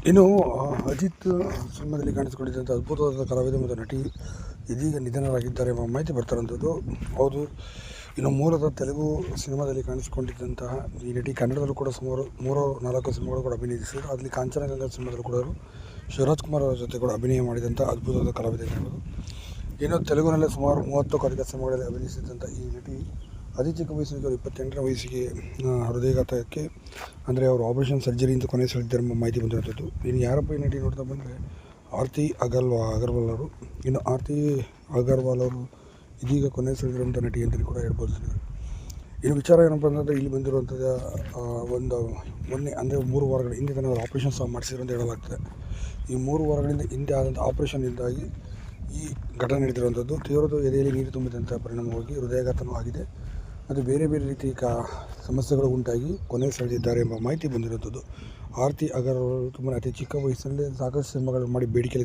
ಇನ್ನು ಅಜಿತ್ ಸಿನಿಮಾದಲ್ಲಿ ಕಾಣಿಸಿಕೊಂಡಿದ್ದಂಥ ಅದ್ಭುತವಾದ ಕಲಾವಿದ ಮತ್ತು ನಟಿ ಇದೀಗ ನಿಧನರಾಗಿದ್ದಾರೆ ಎಂಬ ಮಾಹಿತಿ ಬರ್ತಾರಂಥದ್ದು. ಹೌದು, ಇನ್ನು ಮೂಲತಃ ತೆಲುಗು ಸಿನಿಮಾದಲ್ಲಿ ಕಾಣಿಸಿಕೊಂಡಿದ್ದಂತಹ ಈ ನಟಿ ಕನ್ನಡದಲ್ಲೂ ಕೂಡ ಸುಮಾರು 3-4 ಸಿನಿಮಾಗಳು ಕೂಡ ಅಭಿನಯಿಸಿದರು. ಅದರಲ್ಲಿ ಕಾಂಚನಗಂಗಾ ಸಿನಿಮಾದಲ್ಲೂ ಕೂಡ ಶಿವರಾಜ್ ಕುಮಾರ್ ಅವರ ಜೊತೆ ಕೂಡ ಅಭಿನಯ ಮಾಡಿದಂಥ ಅದ್ಭುತವಾದ ಕಲಾವಿದ ಎನ್ನುವುದು. ಇನ್ನು ತೆಲುಗಿನಲ್ಲೇ ಸುಮಾರು 30ಕ್ಕೂ ಅಧಿಕ ಸಿನಿಮಾಗಳಲ್ಲಿ ಅಭಿನಯಿಸಿದಂಥ ಈ ನಟಿ ಅತಿ ಚಿಕ್ಕ ವಯಸ್ಸಿಗೆ 28ನೇ ವಯಸ್ಸಿಗೆ ಹೃದಯಾಘಾತಕ್ಕೆ ಅಂದರೆ ಅವರು ಆಪರೇಷನ್ ಸರ್ಜರಿ ಅಂತ ಕೊನೆಗೊಳಿಸಿದ್ದಾರೆ ಎಂಬ ಮಾಹಿತಿ ಬಂದಿರುವಂಥದ್ದು. ಇನ್ನು ಯಾರಪ್ಪ ಈ ನಟಿ ನೋಡ್ತಾ ಬಂದರೆ ಆರತಿ ಅಗರ್ವಾಲ್ ಅವರು. ಇನ್ನು ಆರತಿ ಅಗರ್ವಾಲ್ ಅವರು ಇದೀಗ ಕೊನೆಗೊಳಿಸಿರುವಂಥ ನಟಿ ಅಂತಲೂ ಕೂಡ ಹೇಳ್ಬೋದು. ಇನ್ನು ವಿಚಾರ ಏನಪ್ಪ ಅಂತಂದರೆ ಇಲ್ಲಿ ಬಂದಿರುವಂಥದ್ದು ಮೊನ್ನೆ ಅಂದರೆ 3 ವಾರಗಳ ಹಿಂದೆ ಅವರು ಆಪರೇಷನ್ ಸಹ ಮಾಡಿಸಿದ್ರು ಅಂತ ಹೇಳಲಾಗ್ತದೆ. ಈ 3 ವಾರಗಳಿಂದ ಹಿಂದೆ ಆದಂಥ ಆಪರೇಷನ್ನಿಂದಾಗಿ ಈ ಘಟನೆ ನಡೆದಿರುವಂಥದ್ದು. ತೀವ್ರವಾದ ಎದೆಯಲ್ಲಿ ನೀರು ತುಂಬಿದಂಥ ಪರಿಣಾಮವಾಗಿ ಹೃದಯಾಘಾತವೂ ಆಗಿದೆ ಮತ್ತು ಬೇರೆ ರೀತಿ ಸಮಸ್ಯೆಗಳು ಉಂಟಾಗಿ ಕೊನೆಯುಸಿರೆಳೆದಿದ್ದಾರೆ ಎಂಬ ಮಾಹಿತಿ ಬಂದಿರುವಂಥದ್ದು. ಆರತಿ ಅಗರ್ವಾಲ್ ತುಂಬ ಅತಿ ಚಿಕ್ಕ ವಯಸ್ಸಿನಲ್ಲಿ ಸಾಕಷ್ಟು ಸಿನಿಮಾಗಳು ಮಾಡಿ ಬೇಡಿಕೆ